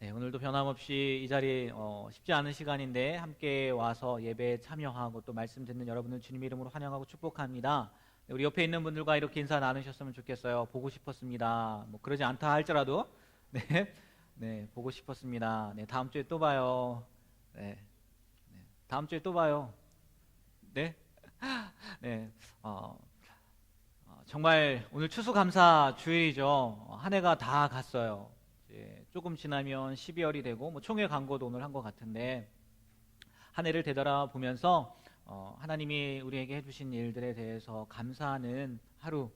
네, 오늘도 변함없이 이 자리 쉽지 않은 시간인데 함께 와서 예배에 참여하고 또 말씀 듣는 여러분을 주님 이름으로 환영하고 축복합니다. 네, 우리 옆에 있는 분들과 이렇게 인사 나누셨으면 좋겠어요. 보고 싶었습니다. 뭐 그러지 않다 할지라도 네, 네, 보고 싶었습니다. 네, 다음 주에 또 봐요. 네, 네, 다음 주에 또 봐요. 네, 네, 정말 오늘 추수감사 주일이죠. 한 해가 다 갔어요. 이제 조금 지나면 12월이 되고 뭐 총회 광고도 오늘 한 것 같은데 한 해를 되돌아보면서 하나님이 우리에게 해주신 일들에 대해서 감사하는 하루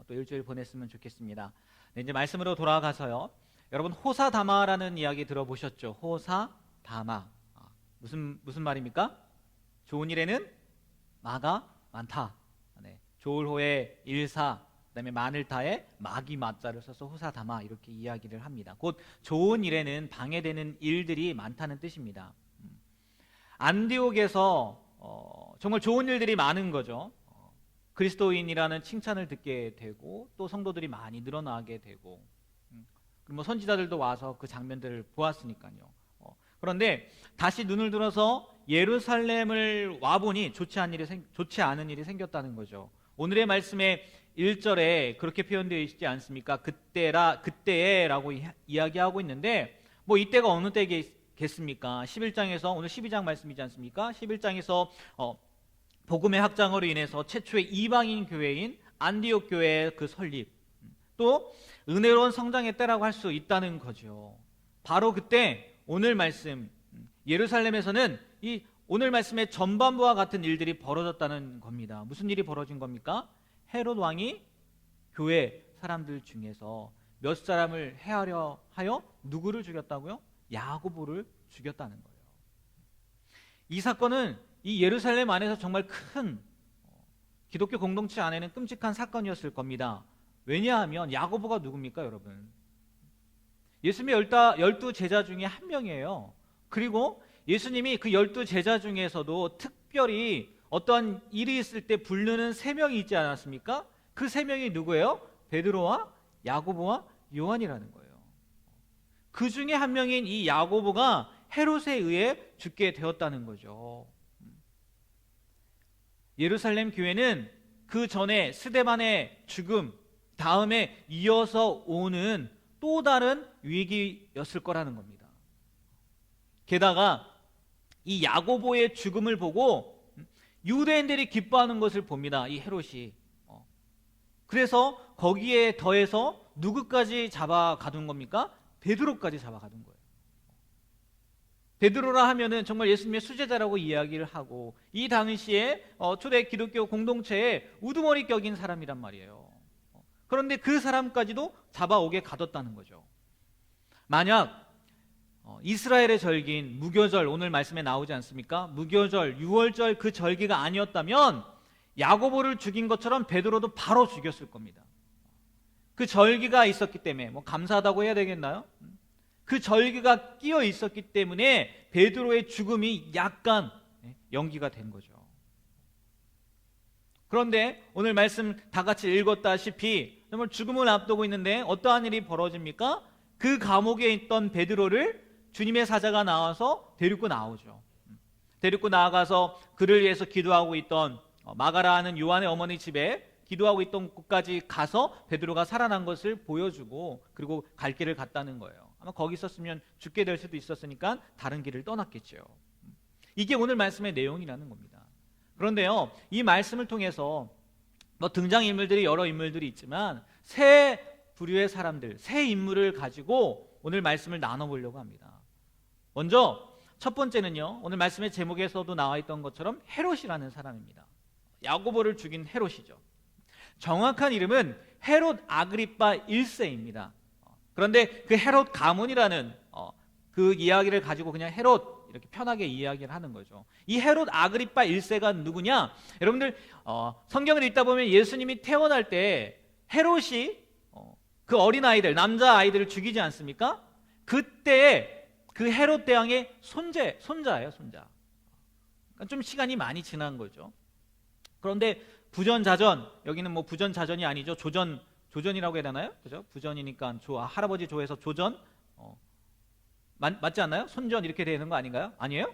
또 일주일 보냈으면 좋겠습니다. 네, 이제 말씀으로 돌아가서요. 여러분 호사다마라는 이야기 들어보셨죠? 호사다마 무슨 말입니까? 좋은 일에는 마가 많다. 네, 조울호의 일사 그다음에 마늘타에 마기 맞자를 써서 호사다마 이렇게 이야기를 합니다. 곧 좋은 일에는 방해되는 일들이 많다는 뜻입니다. 안디옥에서 정말 좋은 일들이 많은 거죠. 그리스도인이라는 칭찬을 듣게 되고 또 성도들이 많이 늘어나게 되고 그리고 뭐 선지자들도 와서 그 장면들을 보았으니까요. 그런데 다시 눈을 들어서 예루살렘을 와보니 좋지 않은 일이 생겼다는 거죠. 오늘의 말씀에 1절에 그렇게 표현되어 있지 않습니까? 그때에라고 이야기하고 있는데 뭐 이때가 어느 때겠습니까? 11장에서 오늘 12장 말씀이지 않습니까? 11장에서 복음의 확장으로 인해서 최초의 이방인 교회인 안디옥 교회의 그 설립, 또 은혜로운 성장의 때라고 할 수 있다는 거죠. 바로 그때 오늘 말씀 예루살렘에서는 이 오늘 말씀의 전반부와 같은 일들이 벌어졌다는 겁니다. 무슨 일이 벌어진 겁니까? 헤롯 왕이 교회 사람들 중에서 몇 사람을 해하려 하여 누구를 죽였다고요? 야고보를 죽였다는 거예요. 이 사건은 이 예루살렘 안에서 정말 큰 기독교 공동체 안에는 끔찍한 사건이었을 겁니다. 왜냐하면 야고보가 누굽니까, 여러분? 예수님의 12 제자 중에 한 명이에요. 그리고 예수님이 그 12 제자 중에서도 특별히 어떠한 일이 있을 때 부르는 3명이 있지 않았습니까? 그 3명이 누구예요? 베드로와 야고보와 요한이라는 거예요. 그 중에 한 명인 이 야고보가 헤롯에 의해 죽게 되었다는 거죠. 예루살렘 교회는 그 전에 스데반의 죽음 다음에 이어서 오는 또 다른 위기였을 거라는 겁니다. 게다가 이 야고보의 죽음을 보고 유대인들이 기뻐하는 것을 봅니다. 이 헤롯이. 그래서 거기에 더해서 누구까지 잡아가둔 겁니까? 베드로까지 잡아가둔 거예요. 베드로라 하면은 정말 예수님의 수제자라고 이야기를 하고 이 당시에 초대 기독교 공동체의 우두머리 격인 사람이란 말이에요. 그런데 그 사람까지도 잡아오게 가뒀다는 거죠. 만약 이스라엘의 절기인 무교절 오늘 말씀에 나오지 않습니까? 무교절, 유월절 그 절기가 아니었다면 야고보를 죽인 것처럼 베드로도 바로 죽였을 겁니다. 그 절기가 있었기 때문에 뭐 감사하다고 해야 되겠나요? 그 절기가 끼어 있었기 때문에 베드로의 죽음이 약간 연기가 된 거죠. 그런데 오늘 말씀 다 같이 읽었다시피 정말 죽음을 앞두고 있는데 어떠한 일이 벌어집니까? 그 감옥에 있던 베드로를 주님의 사자가 나와서 데리고 나오죠. 데리고 나가서 그를 위해서 기도하고 있던 마가라 하는 요한의 어머니 집에 기도하고 있던 곳까지 가서 베드로가 살아난 것을 보여주고 그리고 갈 길을 갔다는 거예요. 아마 거기 있었으면 죽게 될 수도 있었으니까 다른 길을 떠났겠죠. 이게 오늘 말씀의 내용이라는 겁니다. 그런데요, 이 말씀을 통해서 뭐 등장인물들이 여러 인물들이 있지만 세 부류의 사람들, 세 인물을 가지고 오늘 말씀을 나눠보려고 합니다. 먼저 첫 번째는요, 오늘 말씀의 제목에서도 나와 있던 것처럼 헤롯이라는 사람입니다. 야고보를 죽인 헤롯이죠. 정확한 이름은 헤롯 아그리파 1세입니다. 그런데 그 헤롯 가문이라는 그 이야기를 가지고 그냥 헤롯 이렇게 편하게 이야기를 하는 거죠. 이 헤롯 아그리파 1세가 누구냐? 여러분들 성경을 읽다 보면 예수님이 태어날 때 헤롯이 그 어린아이들, 남자아이들을 죽이지 않습니까? 그때 그 헤롯 대왕의 손자예요, 손자. 그러니까 좀 시간이 많이 지난 거죠. 그런데 부전자전, 여기는 뭐 부전자전이 아니죠. 조전이라고 해야 되나요? 그죠? 부전이니까 할아버지 조에서 조전. 맞지 않나요? 손전 이렇게 되는 거 아닌가요? 아니에요?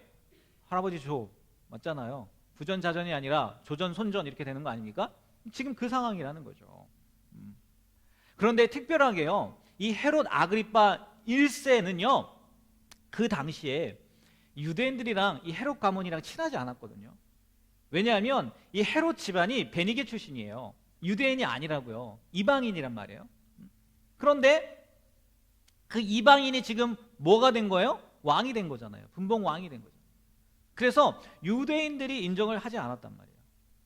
할아버지 조 맞잖아요. 부전자전이 아니라 조전 손전 이렇게 되는 거 아닙니까? 지금 그 상황이라는 거죠. 그런데 특별하게요, 이 헤롯 아그리파 1세는요 그 당시에 유대인들이랑 이 헤롯 가문이랑 친하지 않았거든요. 왜냐하면 이 헤롯 집안이 베니게 출신이에요. 유대인이 아니라고요. 이방인이란 말이에요. 그런데 그 이방인이 지금 뭐가 된 거예요? 왕이 된 거잖아요. 분봉 왕이 된 거죠. 그래서 유대인들이 인정을 하지 않았단 말이에요.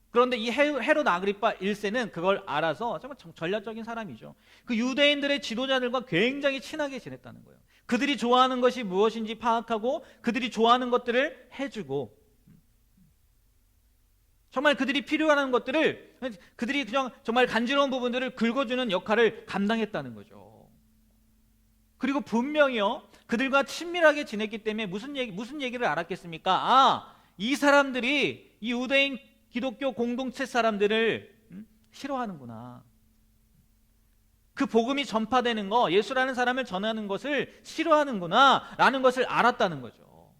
그런데 이 헤롯 아그리파 1세는 그걸 알아서 정말 전략적인 사람이죠. 그 유대인들의 지도자들과 굉장히 친하게 지냈다는 거예요. 그들이 좋아하는 것이 무엇인지 파악하고 그들이 좋아하는 것들을 해주고, 정말 그들이 필요한 것들을, 그들이 그냥 정말 간지러운 부분들을 긁어주는 역할을 감당했다는 거죠. 그리고 분명히요, 그들과 친밀하게 지냈기 때문에 무슨 얘기를 알았겠습니까? 아, 이 사람들이 이 유대인 기독교 공동체 사람들을 싫어하는구나. 그 복음이 전파되는 거, 예수라는 사람을 전하는 것을 싫어하는구나 라는 것을 알았다는 거죠.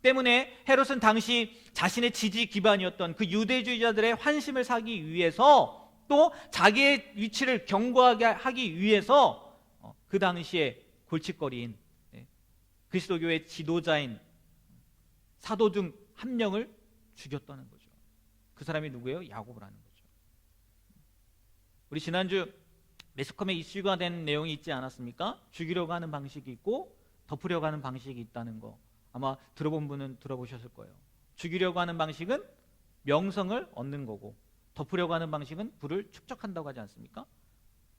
때문에 헤롯은 당시 자신의 지지 기반이었던 그 유대주의자들의 환심을 사기 위해서, 또 자기의 위치를 견고하게 하기 위해서 그 당시에 골칫거리인 그리스도교의 지도자인 사도 중 한 명을 죽였다는 거죠. 그 사람이 누구예요? 야고보라는 거죠. 우리 지난주 매스컴에 이슈가 된 내용이 있지 않았습니까? 죽이려고 하는 방식이 있고 덮으려고 하는 방식이 있다는 거, 아마 들어본 분은 들어보셨을 거예요. 죽이려고 하는 방식은 명성을 얻는 거고, 덮으려고 하는 방식은 부를 축적한다고 하지 않습니까?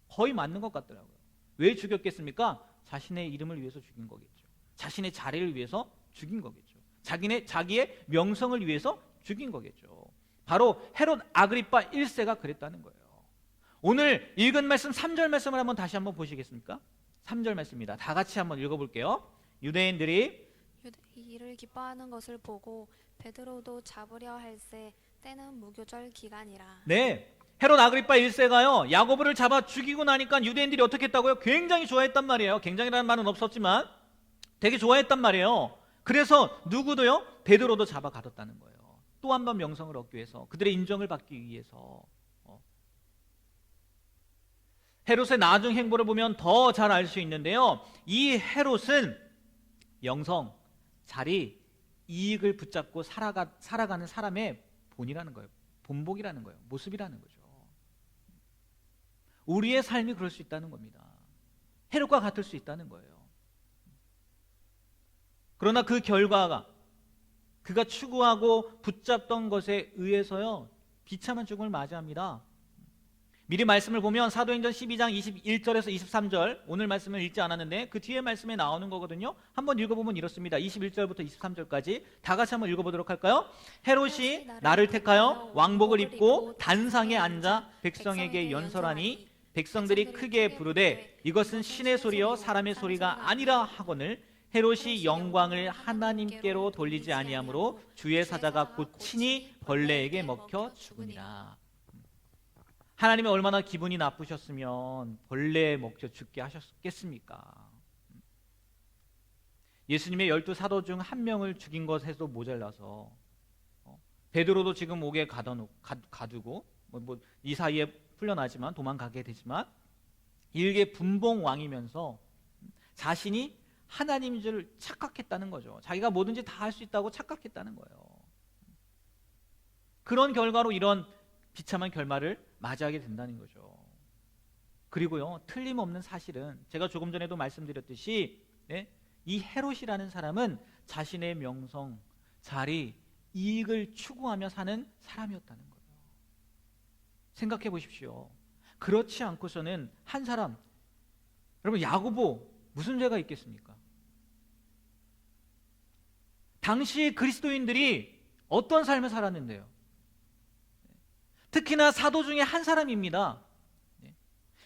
거의 맞는 것 같더라고요. 왜 죽였겠습니까? 자신의 이름을 위해서 죽인 거겠죠. 자신의 자리를 위해서 죽인 거겠죠. 자기의 명성을 위해서 죽인 거겠죠. 바로 헤롯 아그리파 1세가 그랬다는 거예요. 오늘 읽은 말씀 3절 말씀을 한번 다시 한번 보시겠습니까? 3절 말씀입니다. 다 같이 한번 읽어볼게요. 유대인들이 이를 기뻐하는 것을 보고 베드로도 잡으려 할세 때는 무교절 기간이라. 네, 헤롯 아그리파 1세가요 야고보를 잡아 죽이고 나니까 유대인들이 어떻게 했다고요? 굉장히 좋아했단 말이에요. 굉장히라는 말은 없었지만 되게 좋아했단 말이에요. 그래서 누구도요? 베드로도 잡아 가뒀다는 거예요. 또 한 번 명성을 얻기 위해서, 그들의 인정을 받기 위해서. 헤롯의 나중 행보를 보면 더 잘 알 수 있는데요, 이 헤롯은 명성, 자리, 이익을 붙잡고 살아가는 사람의 본이라는 거예요. 본복이라는 거예요. 모습이라는 거죠. 우리의 삶이 그럴 수 있다는 겁니다. 헤롯과 같을 수 있다는 거예요. 그러나 그 결과가 그가 추구하고 붙잡던 것에 의해서요 비참한 죽음을 맞이합니다. 미리 말씀을 보면 사도행전 12장 21절에서 23절, 오늘 말씀을 읽지 않았는데 그 뒤에 말씀에 나오는 거거든요. 한번 읽어보면 이렇습니다. 21절부터 23절까지 다 같이 한번 읽어보도록 할까요? 헤롯이 나를 택하여 왕복을 입고 단상에 앉아 백성에게 연설하니 백성들이 크게 부르되 이것은 신의 소리요 사람의 소리가 아니라 하거늘 헤롯이 영광을 하나님께로 돌리지 아니하므로 주의 사자가 곧 친히 벌레에게 먹혀 죽으니라. 하나님이 얼마나 기분이 나쁘셨으면 벌레에 먹혀 죽게 하셨겠습니까? 예수님의 12사도 중 한 명을 죽인 것에도 모자라서 베드로도 지금 옥에 가두고 이 사이에 풀려나지만 도망가게 되지만 일개 분봉 왕이면서 자신이 하나님인 줄 착각했다는 거죠. 자기가 뭐든지 다 할 수 있다고 착각했다는 거예요. 그런 결과로 이런 비참한 결말을 맞이하게 된다는 거죠. 그리고요, 틀림없는 사실은 제가 조금 전에도 말씀드렸듯이 이 헤롯이라는 사람은 자신의 명성, 자리, 이익을 추구하며 사는 사람이었다는 거예요. 생각해 보십시오. 그렇지 않고서는 한 사람, 여러분 야고보 무슨 죄가 있겠습니까? 당시 그리스도인들이 어떤 삶을 살았는데요? 특히나 사도 중에 한 사람입니다.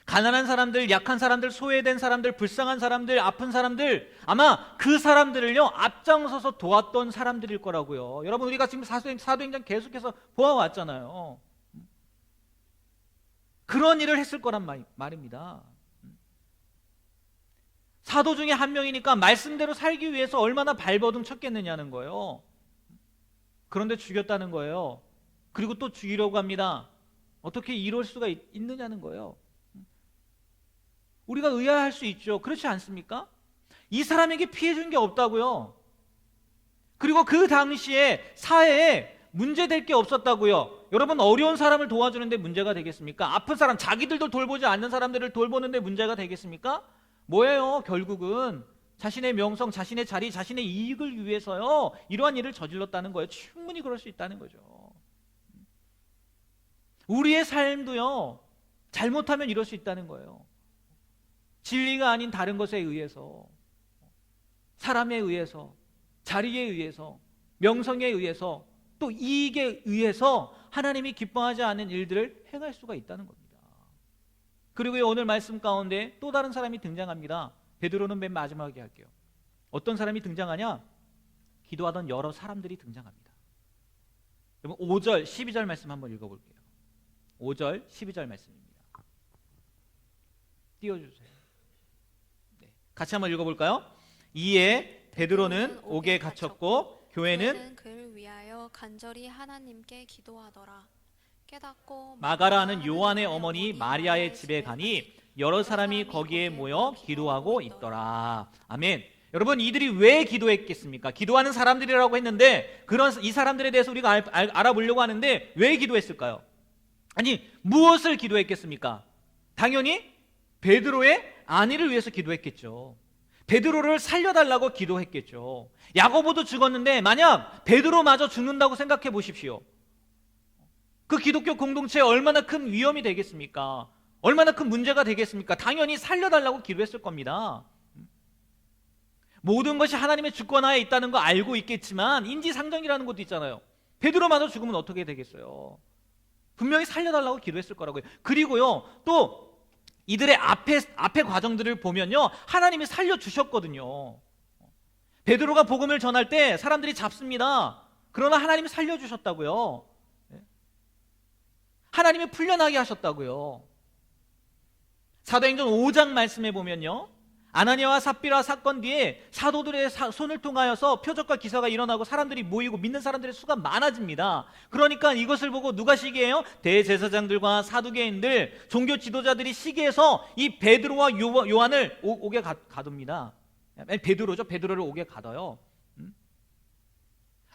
가난한 사람들, 약한 사람들, 소외된 사람들, 불쌍한 사람들, 아픈 사람들, 아마 그 사람들을요 앞장서서 도왔던 사람들일 거라고요. 여러분, 우리가 지금 사도행전 계속해서 보아왔잖아요. 그런 일을 했을 거란 말입니다. 사도 중에 한 명이니까 말씀대로 살기 위해서 얼마나 발버둥 쳤겠느냐는 거예요. 그런데 죽였다는 거예요. 그리고 또 죽이려고 합니다. 어떻게 이럴 수가 있느냐는 거예요. 우리가 의아할 수 있죠. 그렇지 않습니까? 이 사람에게 피해 준 게 없다고요. 그리고 그 당시에 사회에 문제될 게 없었다고요. 여러분, 어려운 사람을 도와주는데 문제가 되겠습니까? 아픈 사람, 자기들도 돌보지 않는 사람들을 돌보는데 문제가 되겠습니까? 뭐예요? 결국은 자신의 명성, 자신의 자리, 자신의 이익을 위해서요, 이러한 일을 저질렀다는 거예요. 충분히 그럴 수 있다는 거죠. 우리의 삶도요, 잘못하면 이럴 수 있다는 거예요. 진리가 아닌 다른 것에 의해서, 사람에 의해서, 자리에 의해서, 명성에 의해서, 또 이익에 의해서 하나님이 기뻐하지 않은 일들을 행할 수가 있다는 겁니다. 그리고 오늘 말씀 가운데 또 다른 사람이 등장합니다. 베드로는 맨 마지막에 할게요. 어떤 사람이 등장하냐? 기도하던 여러 사람들이 등장합니다. 여러분, 5절, 12절 말씀 한번 읽어볼게요. 5절, 12절 말씀입니다. 띄워주세요. 네, 같이 한번 읽어볼까요? 이에 베드로는 옥에 갇혔고 교회는 그를 위하여 간절히 하나님께 기도하더라. 깨닫고 마가라는 요한의 어머니 마리아의 집에 가니 여러 사람이 거기에 모여 기도하고 있더라. 아멘. 여러분, 이들이 왜 기도했겠습니까? 기도하는 사람들이라고 했는데, 그런 이 사람들에 대해서 우리가 알아보려고 하는데 왜 기도했을까요? 아니, 무엇을 기도했겠습니까? 당연히 베드로의 안위를 위해서 기도했겠죠. 베드로를 살려달라고 기도했겠죠. 야고보도 죽었는데 만약 베드로마저 죽는다고 생각해 보십시오. 그 기독교 공동체에 얼마나 큰 위험이 되겠습니까? 얼마나 큰 문제가 되겠습니까? 당연히 살려달라고 기도했을 겁니다. 모든 것이 하나님의 주권하에 있다는 거 알고 있겠지만 인지상정이라는 것도 있잖아요. 베드로마저 죽으면 어떻게 되겠어요? 분명히 살려달라고 기도했을 거라고요. 그리고요, 또 이들의 앞에 과정들을 보면요, 하나님이 살려주셨거든요. 베드로가 복음을 전할 때 사람들이 잡습니다. 그러나 하나님이 살려주셨다고요. 하나님이 풀려나게 하셨다고요. 사도행전 5장 말씀에 보면요, 아나니아와 삽비라 사건 뒤에 사도들의 손을 통하여서 표적과 기사가 일어나고 사람들이 모이고 믿는 사람들의 수가 많아집니다. 그러니까 이것을 보고 누가 시기해요? 대제사장들과 사두개인들, 종교 지도자들이 시기해서 이 베드로와 요한을 옥에 가둡니다. 베드로죠. 베드로를 옥에 가둬요.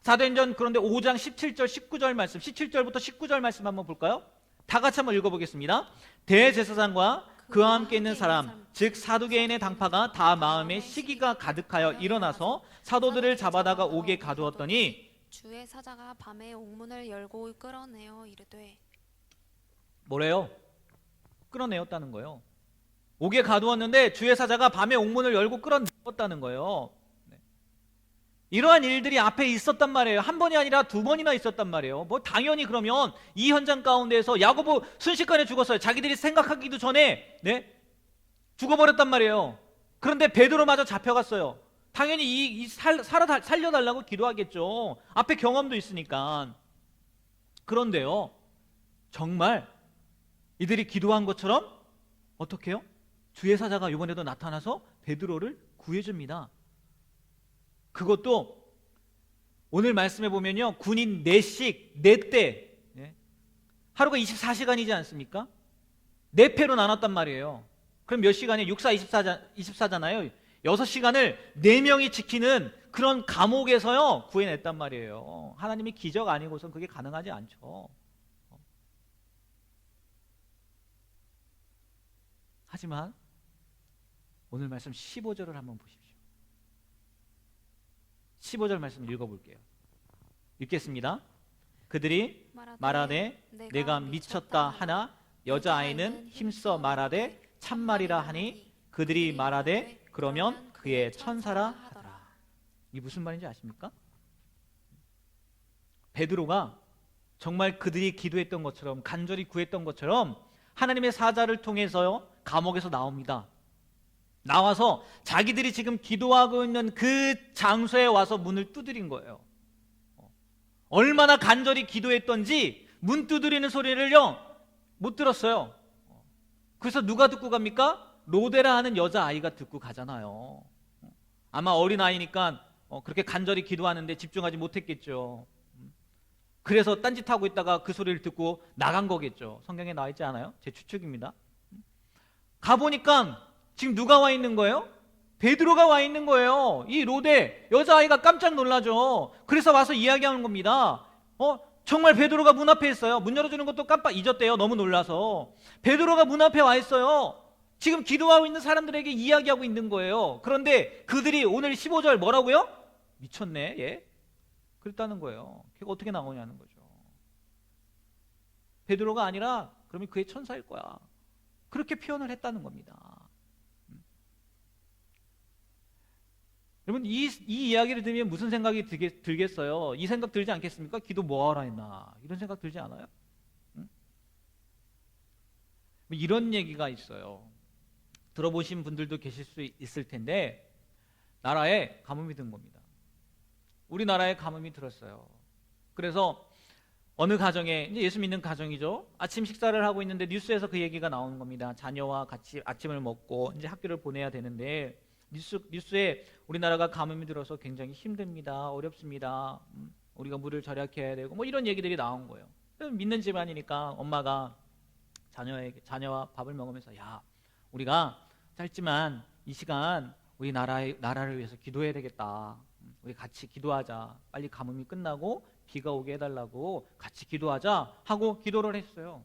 사도행전 그런데 5장 17절 19절 말씀, 17절부터 19절 말씀 한번 볼까요? 다 같이 한번 읽어보겠습니다. 대제사장과 그와 함께 있는 사람, 즉 사두개인의 당파가 다 마음에 시기가 가득하여 일어나서 사도들을 잡아다가 옥에 가두었더니 주의 사자가 밤에 옥문을 열고 끌어내어 이르되. 뭐래요? 끌어내었다는 거예요. 옥에 가두었는데 주의 사자가 밤에 옥문을 열고 끌어내었다는 거예요. 이러한 일들이 앞에 있었단 말이에요. 한 번이 아니라 두 번이나 있었단 말이에요. 뭐 당연히 그러면 이 현장 가운데에서 야고보 순식간에 죽었어요. 자기들이 생각하기도 전에 죽어버렸단 말이에요. 그런데 베드로마저 잡혀갔어요. 당연히 살려달라고 기도하겠죠. 앞에 경험도 있으니까. 그런데요, 정말 이들이 기도한 것처럼 어떻게 해요? 주의 사자가 이번에도 나타나서 베드로를 구해줍니다. 그것도 오늘 말씀해 보면요, 군인 4씩 4대, 하루가 24시간이지 않습니까? 4패로 나눴단 말이에요. 그럼 몇 시간이에요? 6, 4, 24잖아요 6시간을 4명이 지키는 그런 감옥에서요 구해냈단 말이에요. 하나님의 기적 아니고선 그게 가능하지 않죠. 하지만 오늘 말씀 15절을 한번 보십시오. 15절 말씀 읽어볼게요. 읽겠습니다. 그들이 말하되 내가 미쳤다 하나 여자아이는 힘써 말하되 참말이라 하니 그들이 말하되 그러면 그의 천사라 하더라. 이게 무슨 말인지 아십니까? 베드로가 정말 그들이 기도했던 것처럼 간절히 구했던 것처럼 하나님의 사자를 통해서요 감옥에서 나옵니다. 나와서 자기들이 지금 기도하고 있는 그 장소에 와서 문을 두드린 거예요. 얼마나 간절히 기도했던지 문 두드리는 소리를요 못 들었어요. 그래서 누가 듣고 갑니까? 로데라 하는 여자아이가 듣고 가잖아요. 아마 어린아이니까 그렇게 간절히 기도하는데 집중하지 못했겠죠. 그래서 딴짓하고 있다가 그 소리를 듣고 나간 거겠죠. 성경에 나와 있지 않아요? 제 추측입니다. 가보니까 지금 누가 와 있는 거예요? 베드로가 와 있는 거예요. 이 로데 여자아이가 깜짝 놀라죠. 그래서 와서 이야기하는 겁니다. 정말 베드로가 문 앞에 있어요. 문 열어주는 것도 깜빡 잊었대요. 너무 놀라서. 베드로가 문 앞에 와 있어요. 지금 기도하고 있는 사람들에게 이야기하고 있는 거예요. 그런데 그들이 오늘 15절 뭐라고요? 미쳤네 얘. 그랬다는 거예요. 걔가 어떻게 나오냐는 거죠. 베드로가 아니라 그러면 그의 천사일 거야. 그렇게 표현을 했다는 겁니다. 여러분 이 이야기를 들으면 무슨 생각이 들겠어요? 이 생각 들지 않겠습니까? 기도 뭐하라 했나 이런 생각 들지 않아요? 이런 얘기가 있어요. 들어보신 분들도 계실 수 있을 텐데 나라에 가뭄이 든 겁니다. 우리나라에 가뭄이 들었어요. 그래서 어느 가정에 이제 예수 믿는 가정이죠. 아침 식사를 하고 있는데 뉴스에서 그 얘기가 나오는 겁니다. 자녀와 같이 아침을 먹고 이제 학교를 보내야 되는데 뉴스에 우리나라가 가뭄이 들어서 굉장히 힘듭니다. 어렵습니다. 우리가 물을 절약해야 되고 뭐 이런 얘기들이 나온 거예요. 믿는 집안이니까 엄마가 자녀와 밥을 먹으면서 야 우리가 짧지만 이 시간 우리 나라를 위해서 기도해야 되겠다. 우리 같이 기도하자. 빨리 가뭄이 끝나고 비가 오게 해달라고 같이 기도하자 하고 기도를 했어요.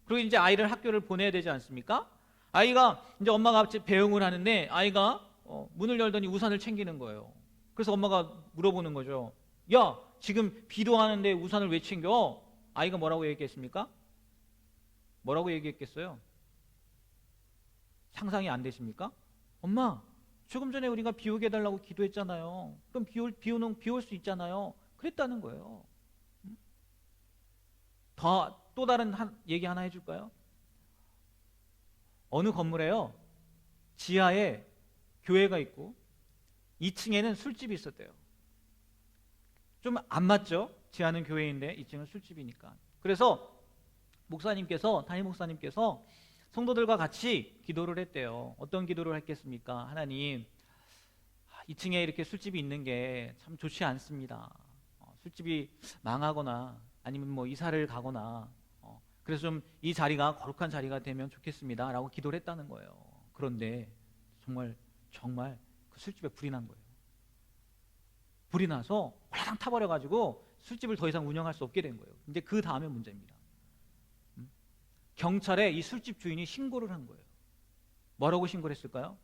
그리고 이제 아이를 학교를 보내야 되지 않습니까? 아이가 이제 엄마가 배웅을 하는데 아이가 문을 열더니 우산을 챙기는 거예요. 그래서 엄마가 물어보는 거죠. 야 지금 비도 하는데 우산을 왜 챙겨? 아이가 뭐라고 얘기했습니까? 뭐라고 얘기했겠어요? 상상이 안 되십니까? 엄마 조금 전에 우리가 비 오게 해달라고 기도했잖아요. 그럼 비 올 수 있잖아요. 그랬다는 거예요. 또 다른 얘기 하나 해줄까요? 어느 건물에요 지하에 교회가 있고 2층에는 술집이 있었대요. 좀 안 맞죠? 지하는 교회인데 2층은 술집이니까. 그래서 담임 목사님께서 성도들과 같이 기도를 했대요. 어떤 기도를 했겠습니까? 하나님 2층에 이렇게 술집이 있는 게 참 좋지 않습니다. 술집이 망하거나 아니면 뭐 이사를 가거나 그래서 좀 이 자리가 거룩한 자리가 되면 좋겠습니다 라고 기도를 했다는 거예요. 그런데 정말 그 술집에 불이 난 거예요. 불이 나서 홀라당 타버려가지고 술집을 더 이상 운영할 수 없게 된 거예요. 이제 그 다음에 문제입니다. 경찰에 이 술집 주인이 신고를 한 거예요. 뭐라고 신고를 했을까요?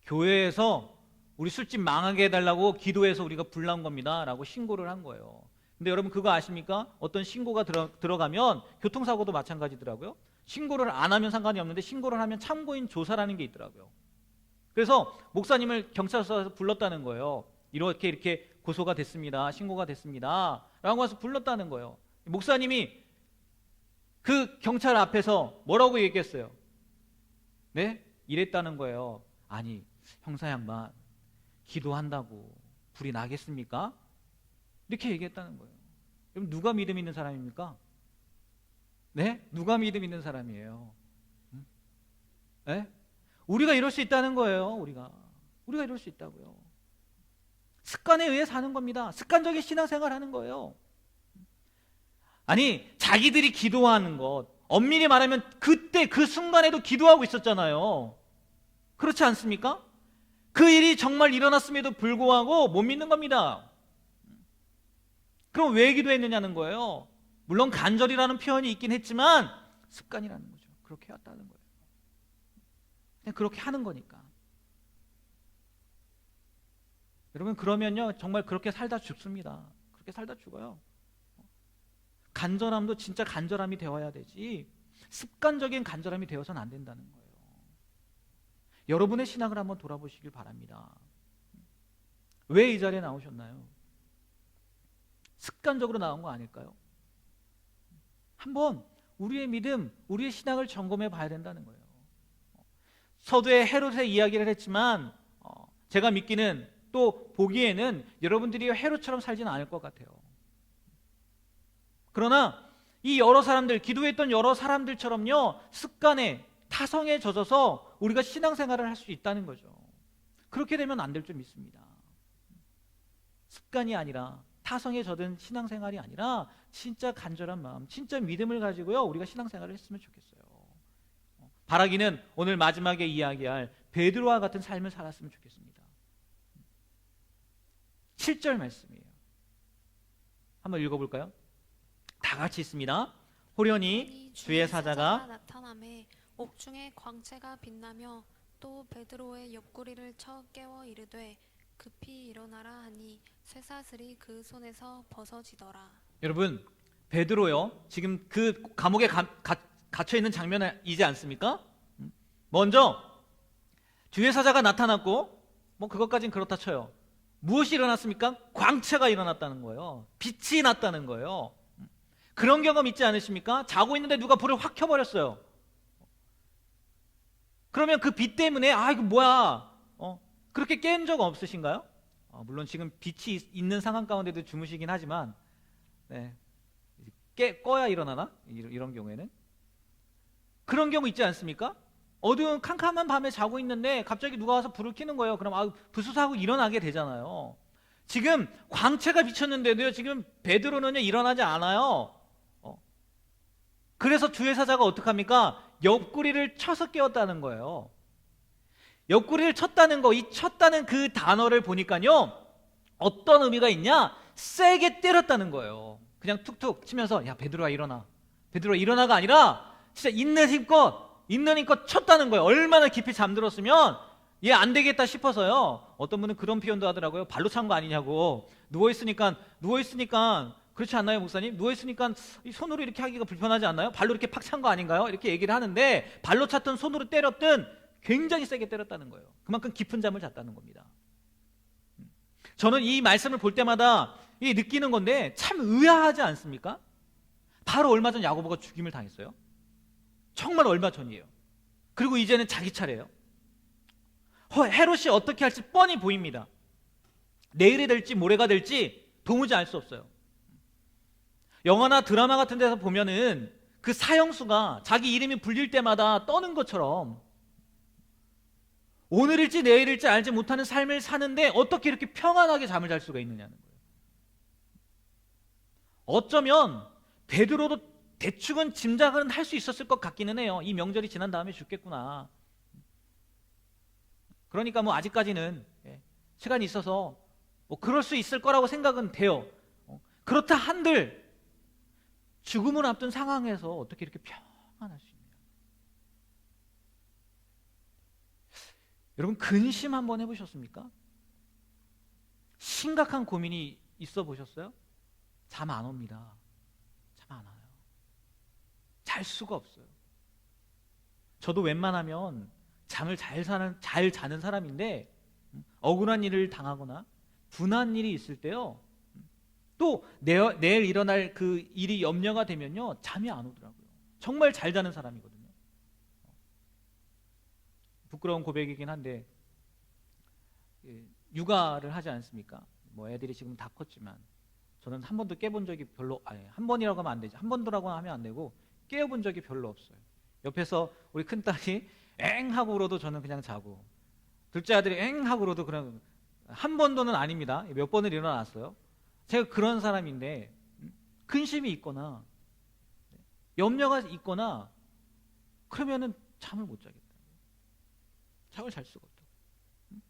교회에서 우리 술집 망하게 해달라고 기도해서 우리가 불난 겁니다 라고 신고를 한 거예요. 근데 여러분 그거 아십니까? 어떤 신고가 들어가면 교통사고도 마찬가지더라고요. 신고를 안 하면 상관이 없는데 신고를 하면 참고인 조사라는 게 있더라고요. 그래서 목사님을 경찰서에서 불렀다는 거예요. 이렇게 고소가 됐습니다. 신고가 됐습니다 라고 해서 불렀다는 거예요. 목사님이 그 경찰 앞에서 뭐라고 얘기했어요? 네? 이랬다는 거예요. 아니 형사 양반 기도한다고 불이 나겠습니까? 이렇게 얘기했다는 거예요. 그럼 누가 믿음 있는 사람입니까? 네? 누가 믿음 있는 사람이에요? 네? 우리가 이럴 수 있다는 거예요. 우리가 이럴 수 있다고요. 습관에 의해 사는 겁니다. 습관적인 신앙생활 하는 거예요. 아니 자기들이 기도하는 것 엄밀히 말하면 그때 그 순간에도 기도하고 있었잖아요. 그렇지 않습니까? 그 일이 정말 일어났음에도 불구하고 못 믿는 겁니다. 그럼 왜 기도했느냐는 거예요. 물론 간절이라는 표현이 있긴 했지만 습관이라는 거죠. 그렇게 해왔다는 거예요. 그냥 그렇게 하는 거니까. 여러분 그러면요 정말 그렇게 살다 죽습니다. 그렇게 살다 죽어요. 간절함도 진짜 간절함이 되어야 되지 습관적인 간절함이 되어서는 안 된다는 거예요. 여러분의 신앙을 한번 돌아보시길 바랍니다. 왜 이 자리에 나오셨나요? 습관적으로 나온 거 아닐까요? 한번 우리의 믿음, 우리의 신앙을 점검해 봐야 된다는 거예요. 서두에 헤롯의 이야기를 했지만 제가 믿기는 또 보기에는 여러분들이 헤롯처럼 살지는 않을 것 같아요. 그러나 이 여러 사람들, 기도했던 여러 사람들처럼요 습관에 타성에 젖어서 우리가 신앙생활을 할 수 있다는 거죠. 그렇게 되면 안 될 줄 믿습니다. 습관이 아니라, 타성에 젖은 신앙생활이 아니라 진짜 간절한 마음, 진짜 믿음을 가지고요 우리가 신앙생활을 했으면 좋겠어요. 바라기는 오늘 마지막에 이야기할 베드로와 같은 삶을 살았으면 좋겠습니다. 7절 말씀이에요. 한번 읽어볼까요? 다 같이 있습니다. 호련히 주의 사자가 나타남에 옥중에 광채가 빛나며 또 베드로의 옆구리를 쳐 깨워 이르되 급히 일어나라 하니 쇠사슬이 그 손에서 벗어지더라. 여러분, 베드로요 지금 그 감옥에 갇혀 있는 장면이지 않습니까? 먼저 주의 사자가 나타났고 뭐 그것까진 그렇다 쳐요. 무엇이 일어났습니까? 광채가 일어났다는 거예요. 빛이 났다는 거예요. 그런 경험 있지 않으십니까? 자고 있는데 누가 불을 확 켜버렸어요. 그러면 그 빛 때문에 이거 뭐야 그렇게 깬 적 없으신가요? 물론 지금 빛이 있는 상황 가운데도 주무시긴 하지만 네. 꺼야 일어나나? 이런 경우에는 그런 경우 있지 않습니까? 어두운 캄캄한 밤에 자고 있는데 갑자기 누가 와서 불을 켜는 거예요. 그럼 부스스하고 일어나게 되잖아요. 지금 광채가 비쳤는데도요 지금 베드로는요 일어나지 않아요. 그래서 주의 사자가 어떡합니까? 옆구리를 쳐서 깨웠다는 거예요. 옆구리를 쳤다는 거, 이 쳤다는 그 단어를 보니까요 어떤 의미가 있냐? 세게 때렸다는 거예요. 그냥 툭툭 치면서 야 베드로야 일어나, 베드로야 일어나가 아니라 진짜 있는 힘껏 쳤다는 거예요. 얼마나 깊이 잠들었으면 얘 안 되겠다 싶어서요. 어떤 분은 그런 표현도 하더라고요. 발로 찬 거 아니냐고. 누워있으니까 그렇지 않나요 목사님? 누워있으니까 이 손으로 이렇게 하기가 불편하지 않나요? 발로 이렇게 팍 찬 거 아닌가요? 이렇게 얘기를 하는데 발로 찼든 손으로 때렸든 굉장히 세게 때렸다는 거예요. 그만큼 깊은 잠을 잤다는 겁니다. 저는 이 말씀을 볼 때마다 느끼는 건데 참 의아하지 않습니까? 바로 얼마 전 야고보가 죽임을 당했어요. 정말 얼마 전이에요. 그리고 이제는 자기 차례예요. 헤롯이 어떻게 할지 뻔히 보입니다. 내일이 될지 모레가 될지 도무지 알 수 없어요. 영화나 드라마 같은 데서 보면은 그 사형수가 자기 이름이 불릴 때마다 떠는 것처럼 오늘일지 내일일지 알지 못하는 삶을 사는데 어떻게 이렇게 평안하게 잠을 잘 수가 있느냐는 거예요. 어쩌면 베드로도 대충은 짐작은 할 수 있었을 것 같기는 해요. 이 명절이 지난 다음에 죽겠구나. 그러니까 뭐 아직까지는 시간이 있어서 뭐 그럴 수 있을 거라고 생각은 돼요. 그렇다 한들 죽음을 앞둔 상황에서 어떻게 이렇게 평안할 수 있냐. 여러분 근심 한번 해보셨습니까? 심각한 고민이 있어 보셨어요? 잠 안 옵니다. 잠 안 와요. 잘 수가 없어요. 저도 웬만하면 잠을 잘 자는 사람인데 억울한 일을 당하거나 분한 일이 있을 때요 또 내일 일어날 그 일이 염려가 되면요 잠이 안 오더라고요. 정말 잘 자는 사람이거든요. 부끄러운 고백이긴 한데 육아를 하지 않습니까? 뭐 애들이 지금 다 컸지만 저는 한 번도 깨본 적이 한 번이라고 하면 안 되지. 한 번도라고 하면 안 되고 깨어본 적이 별로 없어요. 옆에서 우리 큰딸이 엥 하고 울어도 저는 그냥 자고 둘째 아들이 엥 하고 울어도 그냥 한 번도는 아닙니다. 몇 번을 일어났어요. 제가 그런 사람인데 근심이 있거나 염려가 있거나 그러면은 잠을 못 자겠다. 잠을 잘 수가 없다.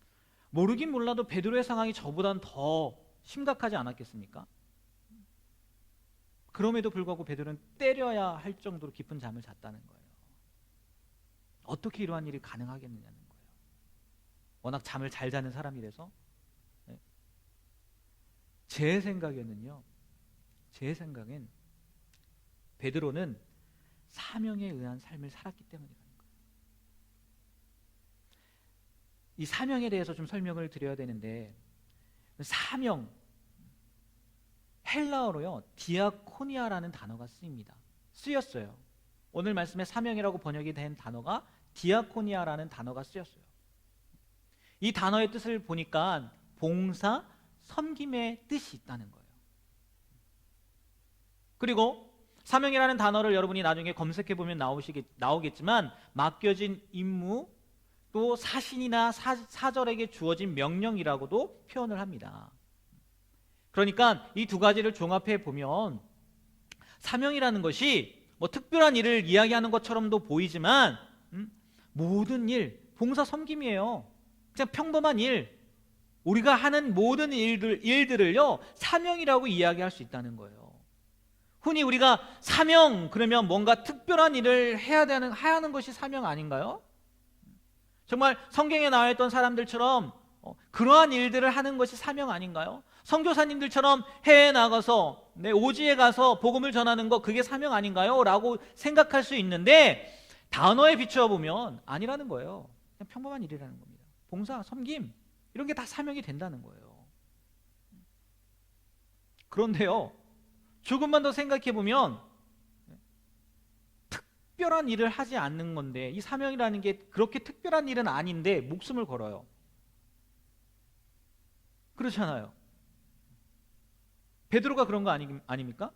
모르긴 몰라도 베드로의 상황이 저보단 더 심각하지 않았겠습니까? 그럼에도 불구하고 베드로는 때려야 할 정도로 깊은 잠을 잤다는 거예요. 어떻게 이러한 일이 가능하겠느냐는 거예요. 워낙 잠을 잘 자는 사람이라서. 제 생각엔 베드로는 사명에 의한 삶을 살았기 때문이라는 거예요. 이 사명에 대해서 좀 설명을 드려야 되는데 사명 헬라어로요 디아코니아라는 단어가 쓰였어요. 오늘 말씀에 사명이라고 번역이 된 단어가 디아코니아라는 단어가 쓰였어요. 이 단어의 뜻을 보니까 봉사, 섬김의 뜻이 있다는 거예요. 그리고 사명이라는 단어를 여러분이 나중에 검색해 보면 나오겠지만 맡겨진 임무, 또 사신이나 사절에게 주어진 명령이라고도 표현을 합니다. 그러니까 이 두 가지를 종합해 보면 사명이라는 것이 뭐 특별한 일을 이야기하는 것처럼도 보이지만 모든 일, 봉사 섬김이에요. 그냥 평범한 일, 우리가 하는 모든 일들을요 사명이라고 이야기할 수 있다는 거예요. 흔히 우리가 사명 그러면 뭔가 특별한 일을 하는 것이 사명 아닌가요? 정말 성경에 나와 있던 사람들처럼 그러한 일들을 하는 것이 사명 아닌가요? 선교사님들처럼 해외에 나가서 오지에 가서 복음을 전하는 거 그게 사명 아닌가요? 라고 생각할 수 있는데 단어에 비추어 보면 아니라는 거예요. 그냥 평범한 일이라는 겁니다. 봉사, 섬김 이런 게 다 사명이 된다는 거예요. 그런데요, 조금만 더 생각해 보면 특별한 일을 하지 않는 건데 이 사명이라는 게 그렇게 특별한 일은 아닌데 목숨을 걸어요. 그렇잖아요. 베드로가 그런 거 아닙니까?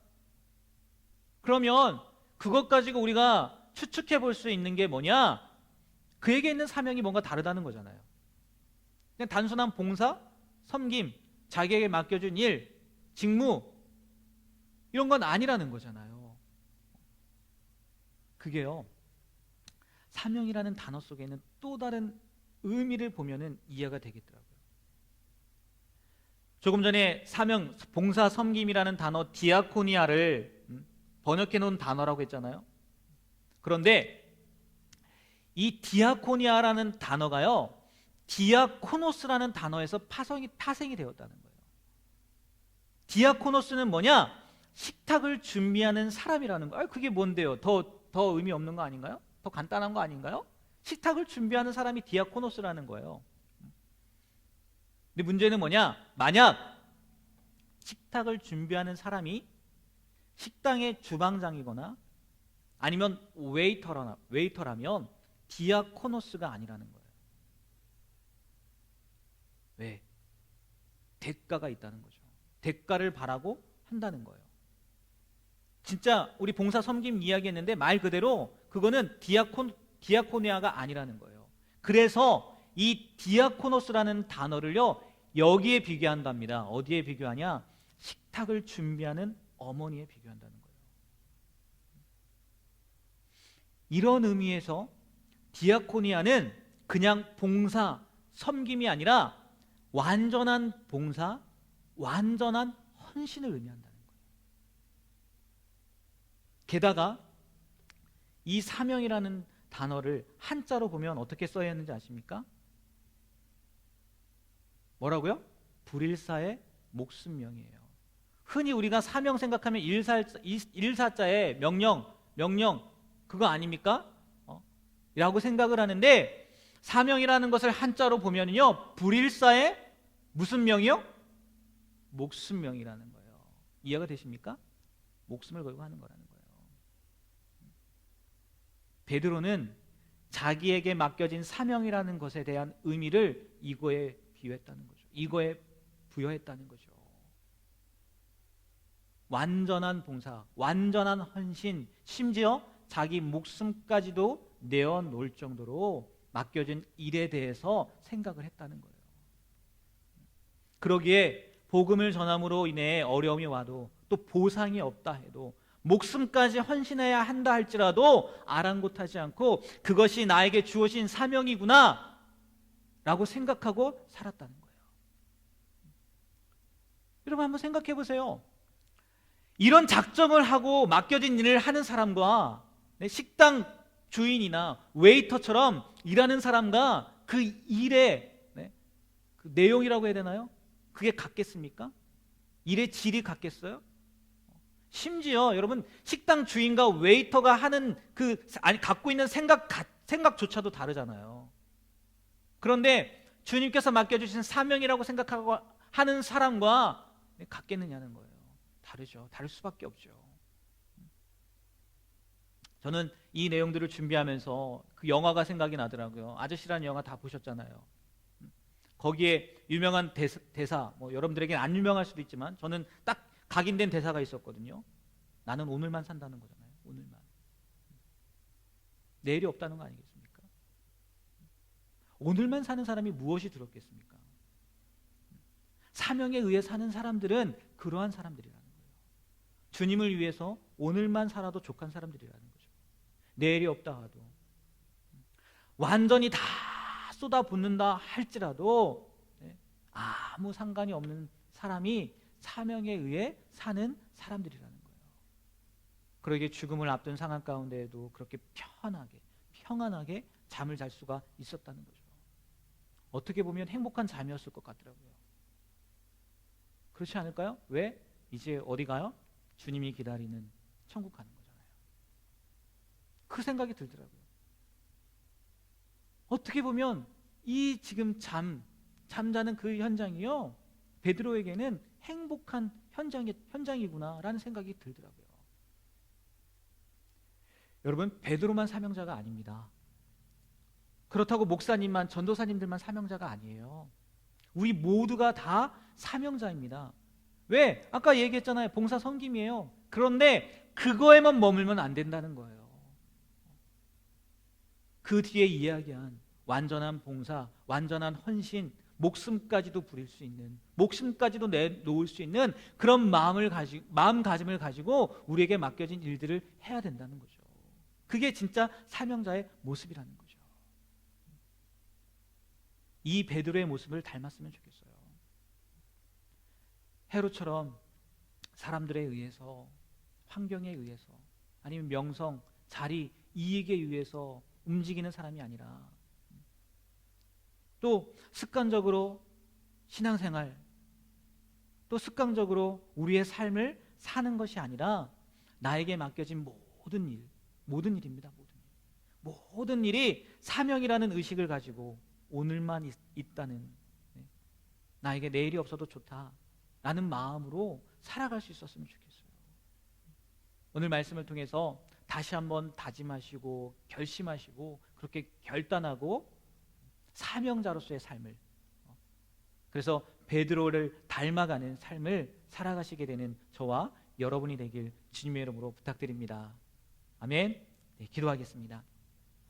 그러면 그것 가지고 우리가 추측해 볼 수 있는 게 뭐냐? 그에게 있는 사명이 뭔가 다르다는 거잖아요. 그냥 단순한 봉사, 섬김, 자기에게 맡겨준 일, 직무 이런 건 아니라는 거잖아요. 그게요, 사명이라는 단어 속에는 또 다른 의미를 보면은 이해가 되겠더라고요. 조금 전에 사명, 봉사, 섬김이라는 단어 디아코니아를 번역해 놓은 단어라고 했잖아요. 그런데 이 디아코니아라는 단어가요 디아코노스라는 단어에서 파생이 되었다는 거예요. 디아코노스는 뭐냐? 식탁을 준비하는 사람이라는 거예요. 그게 뭔데요? 더 의미 없는 거 아닌가요? 더 간단한 거 아닌가요? 식탁을 준비하는 사람이 디아코노스라는 거예요. 근데 문제는 뭐냐? 만약 식탁을 준비하는 사람이 식당의 주방장이거나 아니면 웨이터라면 디아코노스가 아니라는 거예요. 왜? 대가가 있다는 거죠. 대가를 바라고 한다는 거예요. 진짜 우리 봉사 섬김 이야기했는데 말 그대로 그거는 디아코니아가 아니라는 거예요. 그래서 이 디아코노스라는 단어를요 여기에 비교한답니다. 어디에 비교하냐? 식탁을 준비하는 어머니에 비교한다는 거예요. 이런 의미에서 디아코니아는 그냥 봉사, 섬김이 아니라 완전한 봉사, 완전한 헌신을 의미한다는 거예요. 게다가 이 사명이라는 단어를 한자로 보면 어떻게 써야 하는지 아십니까? 뭐라고요? 불일사의 목숨명이에요. 흔히 우리가 사명 생각하면 일사자의 명령 그거 아닙니까? 라고 생각을 하는데 사명이라는 것을 한자로 보면요 불일사의 무슨 명이요? 목숨명이라는 거예요. 이해가 되십니까? 목숨을 걸고 하는 거라는 거예요. 베드로는 자기에게 맡겨진 사명이라는 것에 대한 의미를 이거에 비유했다는 거죠. 이거에 부여했다는 거죠. 완전한 봉사, 완전한 헌신, 심지어 자기 목숨까지도 내어놓을 정도로 맡겨진 일에 대해서 생각을 했다는 거예요. 그러기에 복음을 전함으로 인해 어려움이 와도 또 보상이 없다 해도 목숨까지 헌신해야 한다 할지라도 아랑곳하지 않고 그것이 나에게 주어진 사명이구나 라고 생각하고 살았다는 거예요. 여러분 한번 생각해 보세요. 이런 작정을 하고 맡겨진 일을 하는 사람과 식당 주인이나 웨이터처럼 일하는 사람과 그 일의 그 내용이라고 해야 되나요? 그게 같겠습니까? 일의 질이 같겠어요? 심지어 여러분 식당 주인과 웨이터가 하는 갖고 있는 생각조차도 다르잖아요. 그런데 주님께서 맡겨주신 사명이라고 생각하고 하는 사람과 같겠느냐는 거예요. 다르죠. 다를 수밖에 없죠. 저는 이 내용들을 준비하면서 그 영화가 생각이 나더라고요. 아저씨라는 영화 다 보셨잖아요. 거기에 유명한 대사, 뭐 여러분들에게는 안 유명할 수도 있지만 저는 딱 각인된 대사가 있었거든요. 나는 오늘만 산다는 거잖아요. 오늘만. 내일이 없다는 거 아니겠습니까? 오늘만 사는 사람이 무엇이 두렵겠습니까? 사명에 의해 사는 사람들은 그러한 사람들이라는 거예요. 주님을 위해서 오늘만 살아도 족한 사람들이라는 거죠. 내일이 없다 하도 완전히 다 쏟아붓는다 할지라도 아무 상관이 없는 사람이 사명에 의해 사는 사람들이라는 거예요. 그러기에 죽음을 앞둔 상황 가운데에도 그렇게 평안하게 잠을 잘 수가 있었다는 거죠. 어떻게 보면 행복한 잠이었을 것 같더라고요. 그렇지 않을까요? 왜? 이제 어디 가요? 주님이 기다리는 천국 가는 거잖아요. 그 생각이 들더라고요. 어떻게 보면 이 지금 잠자는 그 현장이요, 베드로에게는 행복한 현장이구나라는 생각이 들더라고요. 여러분, 베드로만 사명자가 아닙니다. 그렇다고 목사님만, 전도사님들만 사명자가 아니에요. 우리 모두가 다 사명자입니다. 왜? 아까 얘기했잖아요. 봉사 섬김이에요. 그런데 그거에만 머물면 안 된다는 거예요. 그 뒤에 이야기한 완전한 봉사, 완전한 헌신, 목숨까지도 부릴 수 있는, 목숨까지도 내놓을 수 있는 그런 마음가짐을 가지고 우리에게 맡겨진 일들을 해야 된다는 거죠. 그게 진짜 사명자의 모습이라는 거죠. 이 베드로의 모습을 닮았으면 좋겠어요. 헤롯처럼 사람들에 의해서, 환경에 의해서, 아니면 명성, 자리, 이익에 의해서 움직이는 사람이 아니라, 또 습관적으로 신앙생활, 또 습관적으로 우리의 삶을 사는 것이 아니라 나에게 맡겨진 모든 일입니다. 모든 일이 사명이라는 의식을 가지고 오늘만 있다는, 나에게 내일이 없어도 좋다라는 마음으로 살아갈 수 있었으면 좋겠어요. 오늘 말씀을 통해서 다시 한번 다짐하시고 결심하시고 그렇게 결단하고 사명자로서의 삶을, 그래서 베드로를 닮아가는 삶을 살아가시게 되는 저와 여러분이 되길 주님의 이름으로 부탁드립니다. 아멘. 네, 기도하겠습니다.